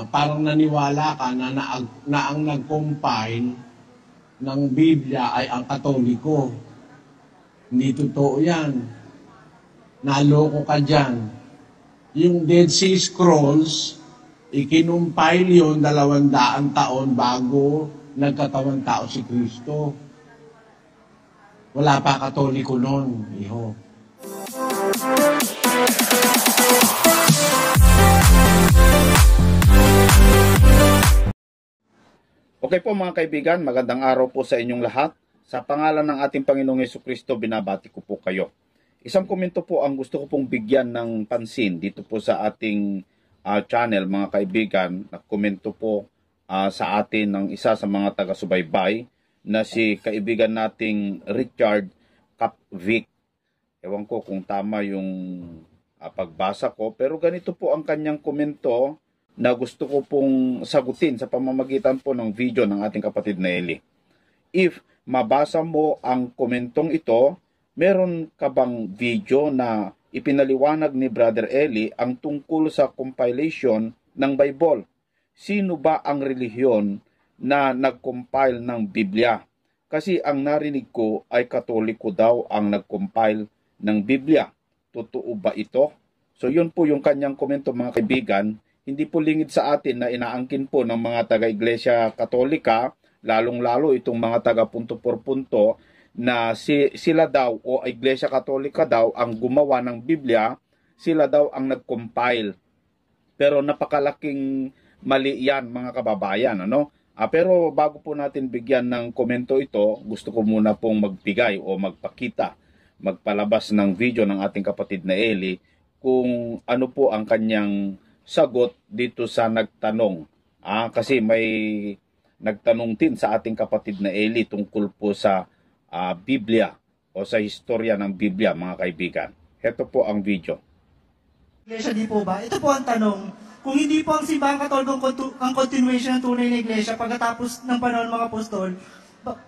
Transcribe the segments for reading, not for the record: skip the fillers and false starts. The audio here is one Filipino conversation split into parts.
parang naniwala ka na ang nag-compile ng Biblia ay ang Katoliko. Hindi totoo yan. Naloko ka dyan. Yung Dead Sea Scrolls, ikinumpile yun 200 taon bago nagkatawang tao si Kristo. Wala pa Katoliko noon, iho. Okay po mga kaibigan, magandang araw po sa inyong lahat. Sa pangalan ng ating Panginoong Jesucristo, binabati ko po kayo. Isang komento po ang gusto ko pong bigyan ng pansin dito po sa ating channel mga kaibigan. Nagkomento po sa atin ng isa sa mga taga-subaybay na si kaibigan nating Richard Capvic. Ewan ko kung tama yung pagbasa ko, pero ganito po ang kanyang komento na gusto ko pong sagutin sa pamamagitan po ng video ng ating kapatid na Eli. If mabasa mo ang komentong ito, meron ka bang video na ipinaliwanag ni Brother Eli ang tungkol sa compilation ng Bible? Sino ba ang relihiyon na nag-compile ng Biblia? Kasi ang narinig ko ay Katoliko daw ang nag-compile ng Biblia. Totoo ba ito? So yun po yung kanyang komento mga kaibigan. Hindi po lingid sa atin na inaangkin po ng mga taga-Iglesia Katolika, lalong-lalo itong mga taga-punto por punto, na sila daw o Iglesia Katolika daw ang gumawa ng Biblia, sila daw ang nag-compile. Pero napakalaking mali yan mga kababayan. Pero bago po natin bigyan ng komento ito, gusto ko muna pong magbigay o magpalabas ng video ng ating kapatid na Eli kung ano po ang kanyang sagot dito sa nagtanong. Kasi may nagtanong din sa ating kapatid na Eli tungkol po sa Biblia o sa historya ng Biblia mga kaibigan. Ito po ang video. Iglesia di po ba? Ito po ang tanong. Kung hindi po ang simbahang Katoliko ang continuation ng tunay na iglesia pagkatapos ng panahon ng mga apostol,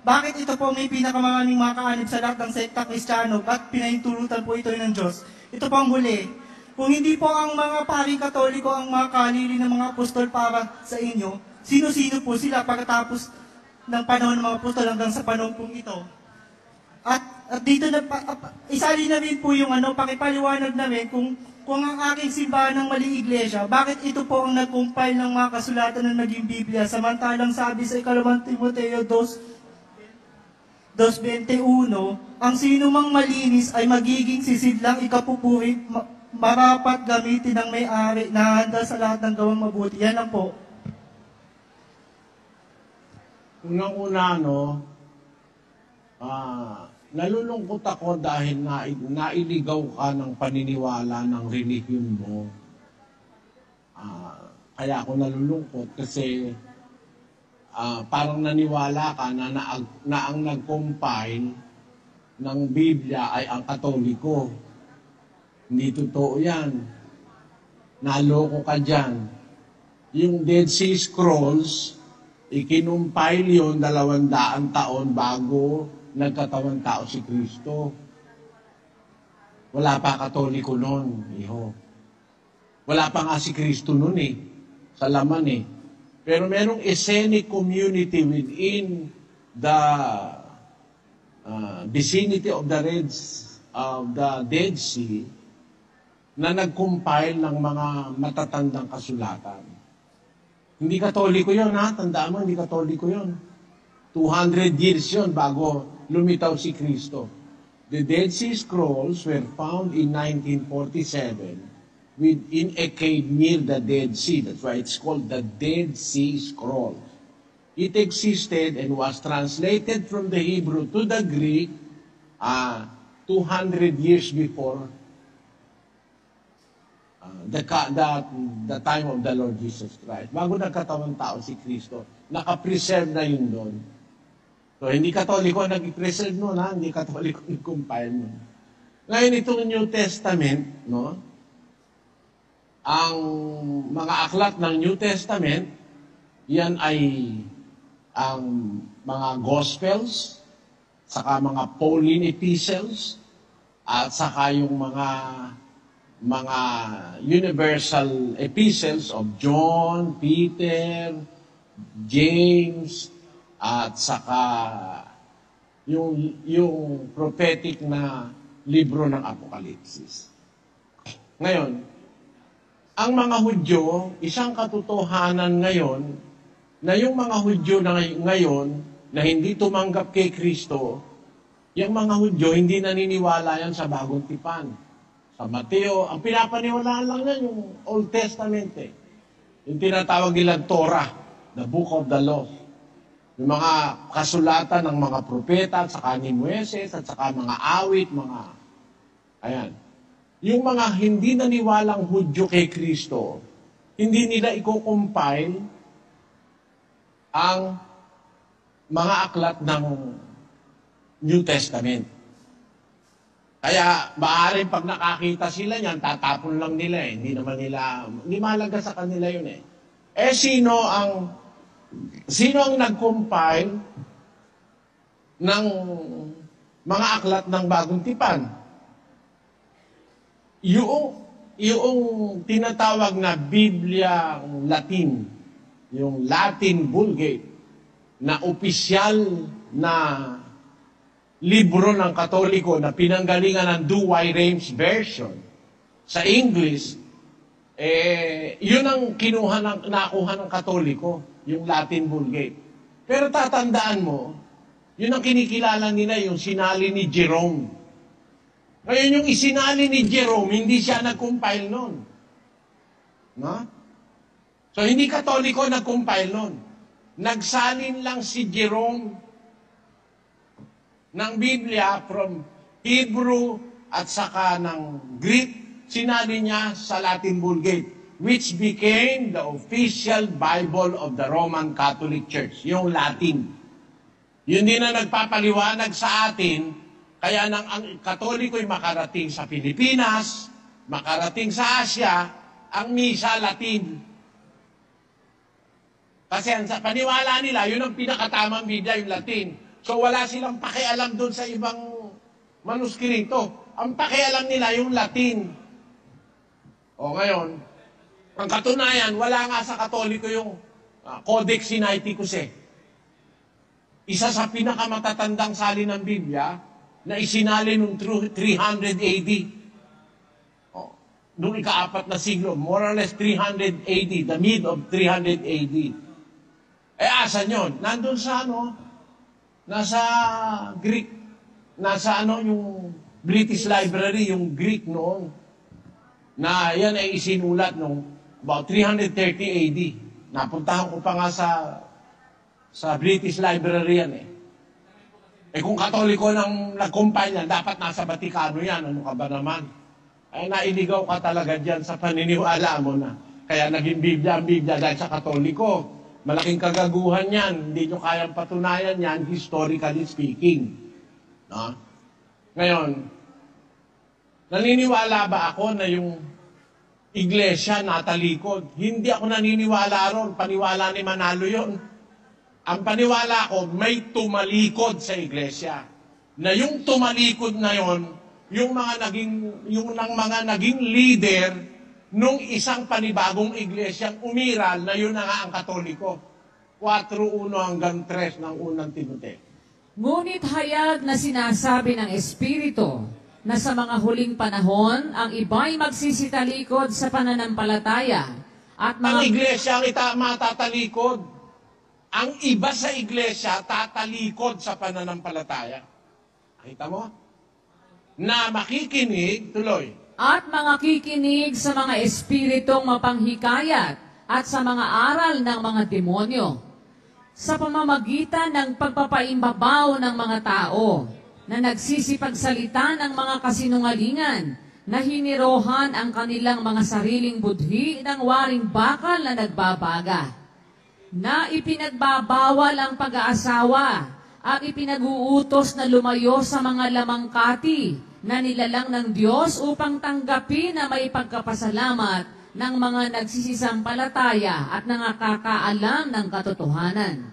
bakit ito po may pinakamaraming mga kaanib sa lahat ng sekta Kristiyano at pinahintulutan po ito ng Diyos? Ito po ang huli. Kung hindi po ang mga paring Katoliko ang mga kalili ng mga apostol para sa inyo, sino-sino po sila pagkatapos ng panahon ng mga apostol hanggang sa panahon pong ito? At dito na isali na rin po yung pakipaliwanag namin kung ang aking simbahan ng mali iglesia, bakit ito po ang nag-compile ng mga kasulatan ng naging Biblia, samantalang sabi sa 2 Timoteo 2:21, ang sino mang malinis ay magiging sisidlang ikapupuri, marapat gamitin ng may-ari na handa sa lahat ng gawang mabuti. Yan lang po. Unang-una, nalulungkot ako dahil nailigaw ka ng paniniwala ng relihiyon mo. Kaya ako nalulungkot kasi parang naniwala ka na ang nag-compile ng Biblia ay ang Katoliko. Hindi totoo yan. Naloko ka dyan. Yung Dead Sea Scrolls, ikinumpile yun 200 taon bago nagkatawang tao si Kristo. Wala pa Katoliko noon, iho. Wala pa nga si Kristo noon sa laman Pero merong ethnic community within the vicinity of the Dead Sea na nag-compile ng mga matatandang kasulatan. Hindi Katoliko yun, tandaan mo, hindi Katoliko yun. 200 years yun bago lumitaw si Kristo. The Dead Sea Scrolls were found in 1947 within a cave near the Dead Sea. That's why it's called the Dead Sea Scrolls. It existed and was translated from the Hebrew to the Greek 200 years before the time of the Lord Jesus Christ. Bago nagkatawang tao si Kristo, nakapreserve na yun doon. So, hindi Katoliko nag-preserve noon, hindi Katoliko nag-compile noon. Ngayon, itong New Testament, ang mga aklat ng New Testament, yan ay ang mga Gospels, saka mga Pauline Epistles, at saka yung mga mga universal epistles of John, Peter, James, at saka yung prophetic na libro ng Apokalipsis. Ngayon, ang mga Hudyo, isang katotohanan ngayon, na yung mga Hudyo na ngayon, na hindi tumanggap kay Kristo, yung mga Hudyo, hindi naniniwala yan sa bagong tipan. Sa Mateo, ang pinapaniwalaan lang yan yung Old Testament eh. Yung tinatawag nilang Torah, the Book of the Law. Yung mga kasulatan ng mga propeta, at saka ni Moises, at saka mga awit, mga... Ayan. Yung mga hindi naniwalang Hudyo kay Kristo, hindi nila i-compile ang mga aklat ng New Testament. Kaya maaaring pag nakakita sila niyan, tatapon lang nila eh. Hindi mahalaga sa kanila yun eh. Eh sino ang nag-compile ng mga aklat ng bagong tipan? Yung tinatawag na Biblia Latin, yung Latin Vulgate, na opisyal na libro ng Katoliko na pinanggalingan ng Douay-Rheims version sa English, yun ang nakuha ng Katoliko, yung Latin Vulgate. Pero tatandaan mo, yun ang kinikilala nila, yung sinali ni Jerome. Ngayon yung isinali ni Jerome, hindi siya nag-compile nun. No? So hindi Katoliko nag-compile nun. Nagsalin lang si Jerome ng Biblia from Hebrew at saka ng Greek, sinali niya sa Latin Vulgate, which became the official Bible of the Roman Catholic Church, yung Latin. Yun din na nagpapaliwanag sa atin, kaya nang ang Katoliko'y makarating sa Pilipinas, makarating sa Asia, ang misa Latin. Kasi sa paniwala nila, yun ang pinakatamang Biblia, yung Latin. So wala silang pakialam doon sa ibang manuskrito. Ang pakialam nila yung Latin. O ngayon, ang katunayan, wala nga sa Katoliko yung Codex Sinaiticus eh. Isa sa pinakamatatandang salin ng Biblia na isinali noong 300 AD. O, noong ika-4 na siglo, more or less 300 AD, the mid of 300 AD. Asan yun? Nandun sa nasa Greek, nasa yung British Library, yung Greek noon, na yan ay isinulat noong about 330 AD. Napuntahan ko pa nga sa British Library yan eh. Kung Katoliko nang nag-compile yan, dapat nasa Vaticano yan. Ano ka ba naman? Ay nailigaw ka talaga dyan sa paniniwala mo na. Kaya naging Biblia ang Biblia dahil sa Katoliko. Malaking kagaguhan yan. Hindi nyo kayang patunayan yan, historically speaking. No? Ngayon, naniniwala ba ako na yung iglesia natalikod? Hindi ako naniniwala ron. Paniwala ni Manalo yon. Ang paniwala ko, may tumalikod sa iglesia. Na yung tumalikod na yon, yung mga naging leader nung isang panibagong iglesyang umiral na yun na nga ang Katoliko. 4:1 hanggang 3 ng unang Timoteo. Ngunit hayag na sinasabi ng Espiritu na sa mga huling panahon, ang iba'y magsisitalikod sa pananampalataya at Ang iglesia ang matatalikod. Ang iba sa iglesia tatalikod sa pananampalataya. Nakita mo? Na makikinig, tuloy. At mga kikinig sa mga espiritong mapanghikayat at sa mga aral ng mga demonyo, sa pamamagitan ng pagpapaimbabaw ng mga tao na nagsisipagsalita ng mga kasinungalingan na hinirohan ang kanilang mga sariling budhi ng waring bakal na nagbabaga, na ipinagbabawal ang pag-aasawa at ipinag-uutos na lumayo sa mga lamangkati na nilalang ng Diyos upang tanggapin na may pagkapasalamat ng mga nagsisisampalataya at nakakaalam ng katotohanan.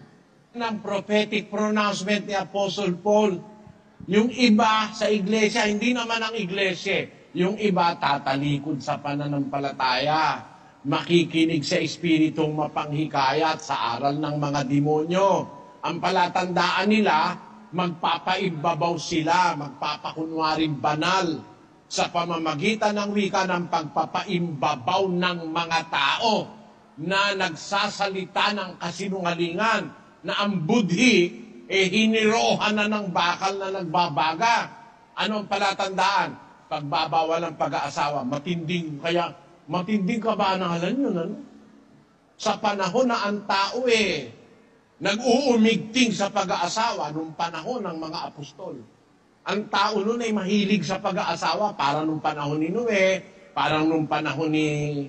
Ng prophetic pronouncement ni Apostle Paul, yung iba sa iglesia, hindi naman ang iglesia, Yung iba tatalikod sa pananampalataya, makikinig sa espiritong mapanghikayat sa aral ng mga demonyo. Ang palatandaan nila, magpapaibabaw sila, magpapakunwaring banal sa pamamagitan ng wika ng pagpapaimbabaw ng mga tao na nagsasalita ng kasinungalingan na ang budhi hinirohan na ng bakal na nagbabaga. Ano ang palatandaan? Pagbabawal ng pag-aasawa, matinding kabanalan yun, ano? Sa panahon na ang tao nag-uumigting sa pag-aasawa nung panahon ng mga apostol. Ang tao noon ay mahilig sa pag-aasawa, para nung panahon ni Noe, parang nung panahon ni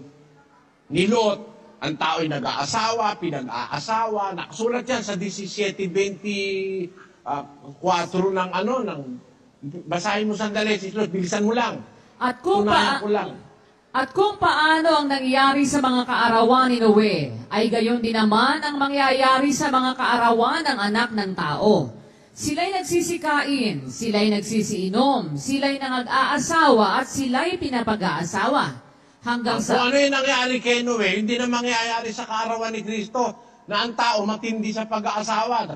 Lot. Ang tao ay nag-aasawa, pinag-aasawa. Nakasulat yan sa 17:24 ng basahin mo sandali, Silos, bilisan mo lang. At kung, Tunayan ko lang. at kung paano ang nangyari sa mga kaarawan ni Noe, ay gayon din naman ang mangyayari sa mga kaarawan ng anak ng tao. Sila'y nagsisikain, sila'y nagsisiinom, sila'y nangag-aasawa, at sila'y pinapag-aasawa. Hanggang Kung sa... ano yung nangyari kay Noe, hindi na mangyayari sa kaarawan ni Kristo, na ang tao matindi sa pag-aasawa,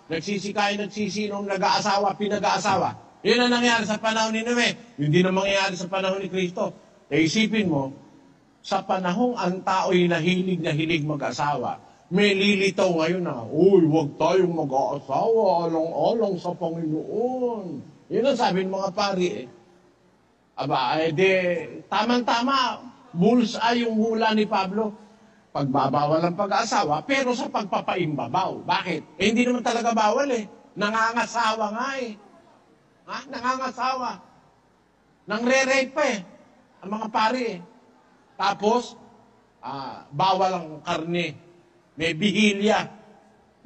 nagsisinom, nag-aasawa, pinag-aasawa. Yun ang nangyari sa panahon ni Noe. Hindi na mangyayari sa panahon ni Kristo. Isipin mo, sa panahong ang tao'y nahilig mag-asawa, may lilitaw ngayon na, uy, huwag tayong mag-aasawa, alang-alang sa Panginoon. Yun ang sabi ng mga pari Aba, tamang-tama, bullseye yung hula ni Pablo. Pagbabawal ang pag-aasawa, pero sa pagpapaimbabaw. Bakit? Hindi naman talaga bawal Nangangasawa nga Nangangasawa. Nangre-rape pa ang mga pari Tapos, bawal ang karne. May bihilya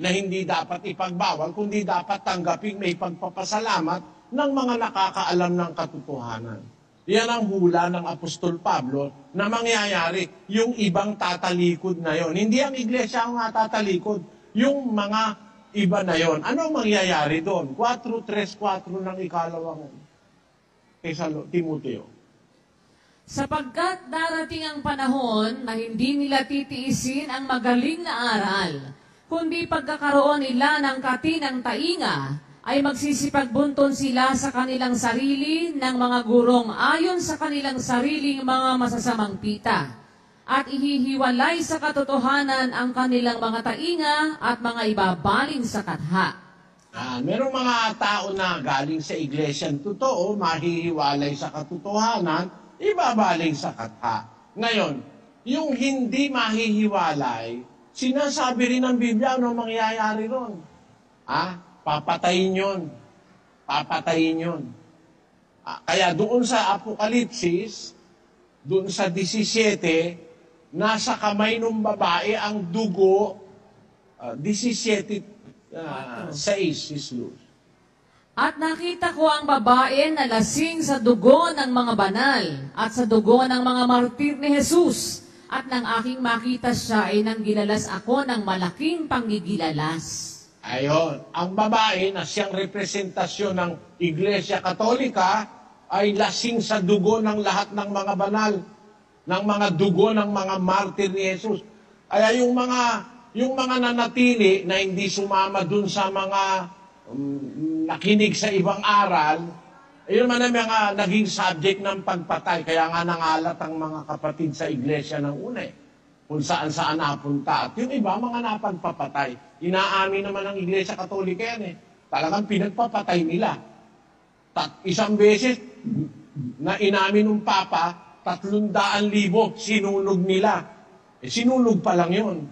na hindi dapat ipagbawal, kundi dapat tanggaping may pagpapasalamat ng mga nakakaalam ng katotohanan. Yan ang hula ng Apostol Pablo na mangyayari. Yung ibang tatalikod na yon. Hindi ang iglesia ang tatalikod. Yung mga iba na yon. Ano ang mangyayari doon? 4:3-4 ng ikalawang Timoteo. Sapagkat darating ang panahon na hindi nila titiisin ang magaling na aral, kundi pagkakaroon nila ng katinang tainga, ay magsisipagbunton sila sa kanilang sarili ng mga gurong ayon sa kanilang sariling mga masasamang pita, at ihihiwalay sa katotohanan ang kanilang mga tainga at mga ibabaling sa katha. Merong mga tao na galing sa iglesia totoo, mahihiwalay sa katotohanan, ibabaling sa katha. Ngayon, yung hindi mahihiwalay, sinasabi rin ng Biblia ano mangyayari ron. Papatayin yun. Papatayin yun. Kaya doon sa Apokalipsis, doon sa 17, nasa kamay ng babae ang dugo, 17, 6 is loose. At nakita ko ang babae na lasing sa dugo ng mga banal at sa dugo ng mga martir ni Jesus. At nang aking makita siya ay nanggilalas ako ng malaking panggigilalas. Ayon, ang babae na siyang representasyon ng Iglesia Katolika ay lasing sa dugo ng lahat ng mga banal, ng mga dugo ng mga martir ni Jesus. Kaya yung mga nanatili na hindi sumama dun sa mga nakinig sa ibang aral, yun man ang mga naging subject ng pagpatay. Kaya nga nangalat ang mga kapatid sa iglesia ng una kung saan-saan napunta. At yung iba, mga napagpapatay. Inaamin naman ng Iglesia Katolika yan Talagang pinagpapatay nila. Isang beses, na inamin ng Papa, 300,000 sinunog nila. Sinunog pa lang yun.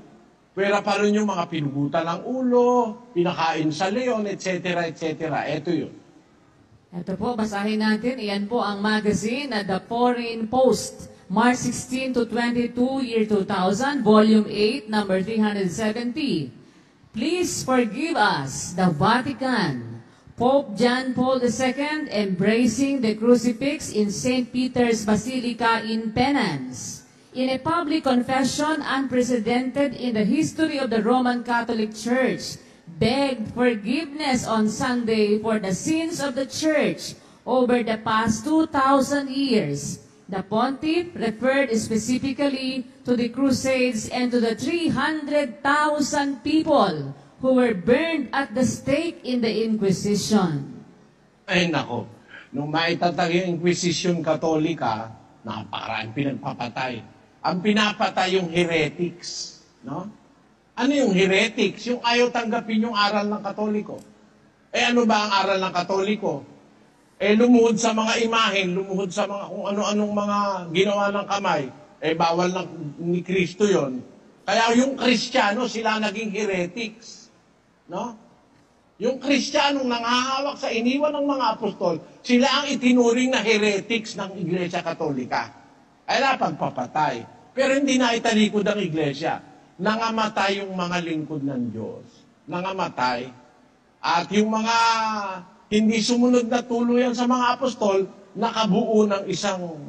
Pero pa rin yung mga pinugutan ng ulo, pinakain sa leon, etc., etc. Ito yun. Ito po, basahin natin. Iyan po ang magazine na The Foreign Post. March 16 to 22, year 2000, Volume 8, number 370. Please forgive us, the Vatican. Pope John Paul II embracing the crucifix in St. Peter's Basilica in penance. In a public confession unprecedented in the history of the Roman Catholic Church, begged forgiveness on Sunday for the sins of the Church over the past 2,000 years. The pontiff referred specifically to the Crusades and to the 300,000 people who were burned at the stake in the Inquisition. Ay nako, nung maitatag yung Inquisition Katolika, napakaraming pinagpapatay. Ang pinapatay yung heretics, no? Ano yung heretics? Yung ayaw tanggapin yung aral ng Katoliko. Ano ba ang aral ng Katoliko? Lumuhod sa mga imahen, lumuhod sa mga kung ano-anong mga ginawa ng kamay. Bawal ni Kristo yon. Kaya yung Kristiyano, sila naging heretics. No? Yung Kristiyanong nangahawak sa iniwan ng mga apostol, sila ang itinuring na heretics ng Iglesia Katolika. Pagpapatay. Pero hindi na italikod ang Iglesia. Nangamatay yung mga lingkod ng Diyos. Nangamatay. At yung mga hindi sumunod na tuluyan sa mga apostol, nakabuo ng isang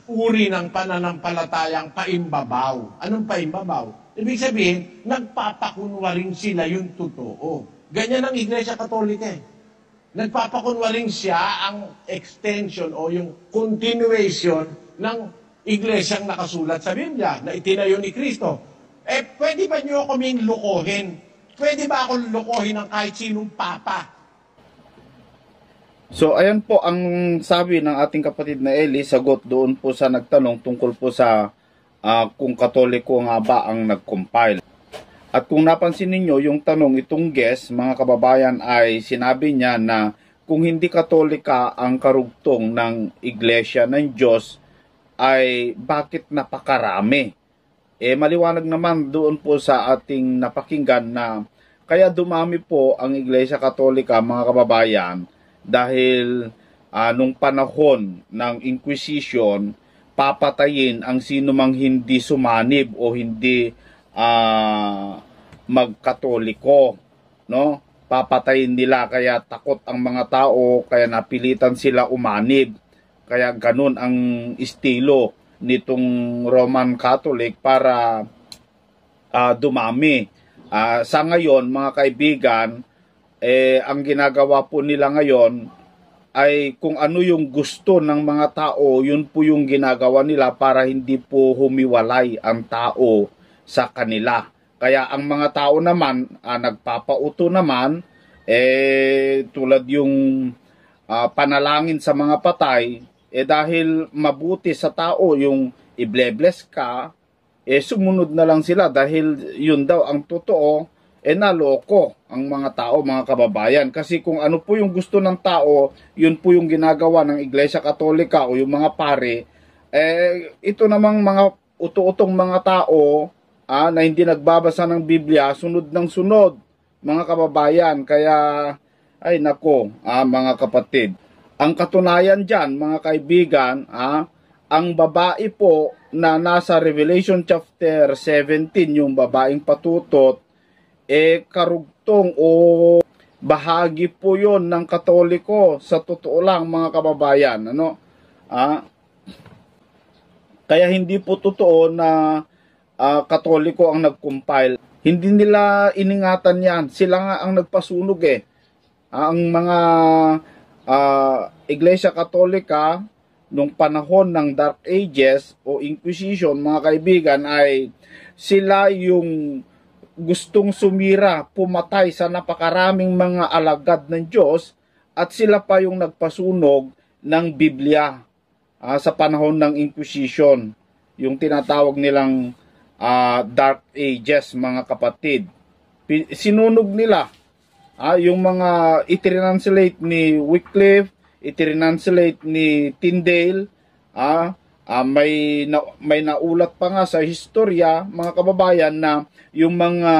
uri ng pananampalatayang paimbabaw. Anong paimbabaw? Ibig sabihin, nagpapakunwaring sila yung totoo. Ganyan ang Iglesia Katolika eh. Nagpapakunwaring siya ang extension o yung continuation ng Iglesyang nakasulat sa Biblia na itinayo ni Kristo. Pwede ba niyo kaming lukohin? Pwede ba ako lukohin ng kahit sinong papa? So ayan po ang sabi ng ating kapatid na Eli, sagot doon po sa nagtanong tungkol po sa kung Katoliko nga ba ang nag-compile. At kung napansin ninyo yung tanong itong guest, mga kababayan, ay sinabi niya na kung hindi Katolika ang karugtong ng Iglesia ng Diyos, ay bakit napakarami? Maliwanag naman doon po sa ating napakinggan na kaya dumami po ang Iglesia Katolika, mga kababayan, dahil nung panahon ng Inquisition, papatayin ang sino mang hindi sumanib o hindi magkatoliko, no? Papatayin nila, kaya takot ang mga tao, kaya napilitan sila umanib. Kaya ganun ang estilo nitong Roman Catholic para dumami. Sa ngayon, mga kaibigan, ang ginagawa po nila ngayon ay kung ano yung gusto ng mga tao, yun po yung ginagawa nila para hindi po humiwalay ang tao sa kanila. Kaya ang mga tao naman, nagpapauto naman, tulad yung panalangin sa mga patay, dahil mabuti sa tao yung i-bless ka, sumunod na lang sila dahil yun daw ang totoo, naloko ang mga tao, mga kababayan. Kasi kung ano po yung gusto ng tao, yun po yung ginagawa ng Iglesia Katolika o yung mga pare. Ito namang mga uto-utong mga tao na hindi nagbabasa ng Biblia, sunod ng sunod, mga kababayan. Kaya, ay nako, mga kapatid. Ang katunayan dyan, mga kaibigan, ang babae po na nasa Revelation chapter 17, yung babaeng patutot, karugtong o bahagi po yon ng Katoliko. Sa totoo lang, mga kababayan, kaya hindi po totoo na Katoliko ang nag-compile. Hindi nila iningatan yan. Sila nga ang nagpasunog ang mga Iglesia Katolika nung panahon ng Dark Ages o Inquisition, mga kaibigan, ay sila yung gustong sumira, pumatay sa napakaraming mga alagad ng Diyos, at sila pa yung nagpasunog ng Biblia sa panahon ng Inquisition, yung tinatawag nilang Dark Ages, mga kapatid. Sinunog nila yung mga itrinanslate ni Wycliffe, itrinanslate ni Tyndale, may naulat pa nga sa historya, mga kababayan, na yung mga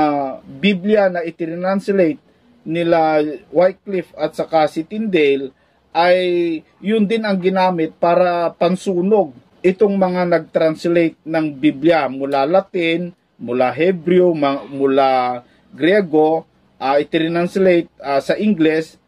Biblia na itrinanslate nila Wycliffe at saka si Tyndale ay yun din ang ginamit para pansunog itong mga nag-translate ng Biblia mula Latin, mula Hebrew, mula Griego, itrinanslate sa Ingles,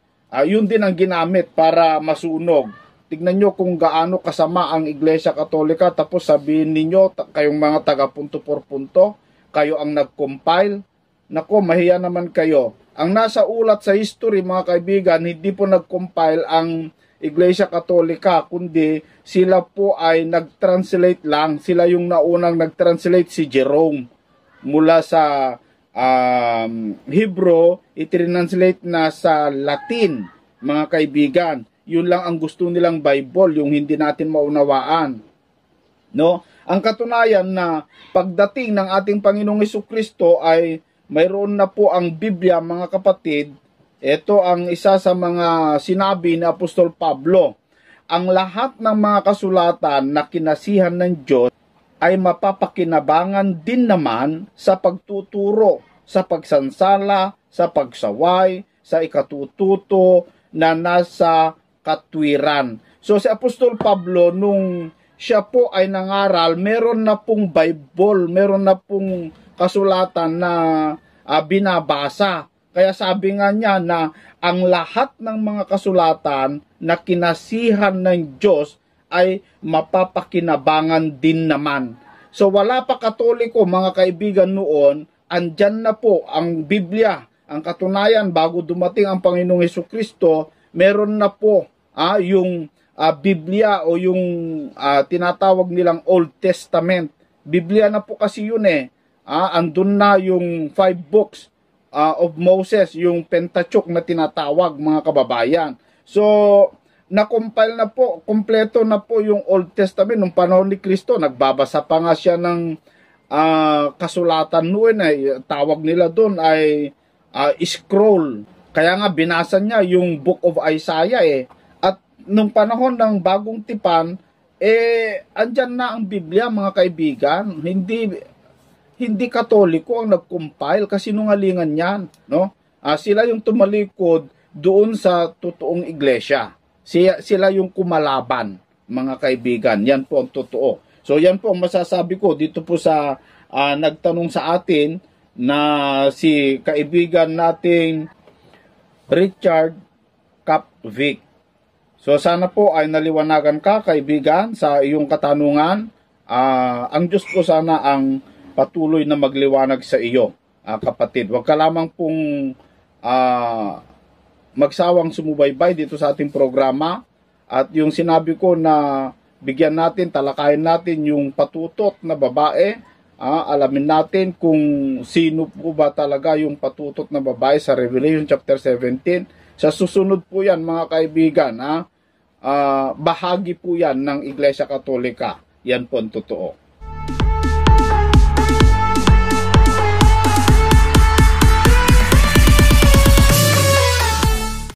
yun din ang ginamit para masunog. Tignan nyo kung gaano kasama ang Iglesia Katolika, tapos sabihin ninyo, kayong mga taga-punto por punto, kayo ang nag-compile. Nako, mahiya naman kayo. Ang nasa ulat sa history, mga kaibigan, hindi po nag-compile ang Iglesia Katolika, kundi sila po ay nag-translate lang. Sila yung naunang nag-translate, si Jerome. Mula sa Hebrew, itranslate na sa Latin, mga kaibigan. Yun lang ang gusto nilang Bible, yung hindi natin maunawaan. No? Ang katunayan na pagdating ng ating Panginoong Jesucristo ay mayroon na po ang Biblia, mga kapatid. Ito ang isa sa mga sinabi ni Apostol Pablo. Ang lahat ng mga kasulatan na kinasihan ng Diyos ay mapapakinabangan din naman sa pagtuturo, sa pagsansala, sa pagsaway, sa ikatututo na nasa katwiran. So si Apostol Pablo, nung siya po ay nangaral, meron na pong Bible, meron na pong kasulatan na binabasa. Kaya sabi nga niya na ang lahat ng mga kasulatan na kinasihan ng Diyos ay mapapakinabangan din naman. So wala pa Katoliko, mga kaibigan, noon, andyan na po ang Biblia. Ang katunayan, bago dumating ang Panginoong Jesucristo, meron na po yung Biblia o yung tinatawag nilang Old Testament. Biblia na po kasi yun andun na yung 5 books of Moses, yung Pentateuch na tinatawag, mga kababayan. So, na-compile na po, kompleto na po yung Old Testament. Nung panahon ni Kristo, nagbabasa pa nga siya ng kasulatan noon. Tawag nila doon ay scroll. Kaya nga binasa niya yung Book of Isaiah At nung panahon ng Bagong Tipan, andyan na ang Biblia, mga kaibigan. Hindi Katoliko ang nag-compile, kasi nungalingan yan, no? Sila yung tumalikod doon sa totoong iglesia. Sila yung kumalaban, mga kaibigan. Yan po ang totoo. So yan po ang masasabi ko dito po sa nagtanong sa atin na si kaibigan nating Richard Capvic. So sana po ay naliwanagan ka, kaibigan, sa iyong katanungan. Ang Diyos po sana ang patuloy na magliwanag sa iyo, kapatid. Huwag ka lamang pong magsawang sumubaybay dito sa ating programa. At yung sinabi ko na bigyan natin, talakayin natin yung patutot na babae. Alamin natin kung sino po ba talaga yung patutot na babae sa Revelation chapter 17. Sa susunod po yan, mga kaibigan. Bahagi po yan ng Iglesia Katolika. Yan po ang totoo.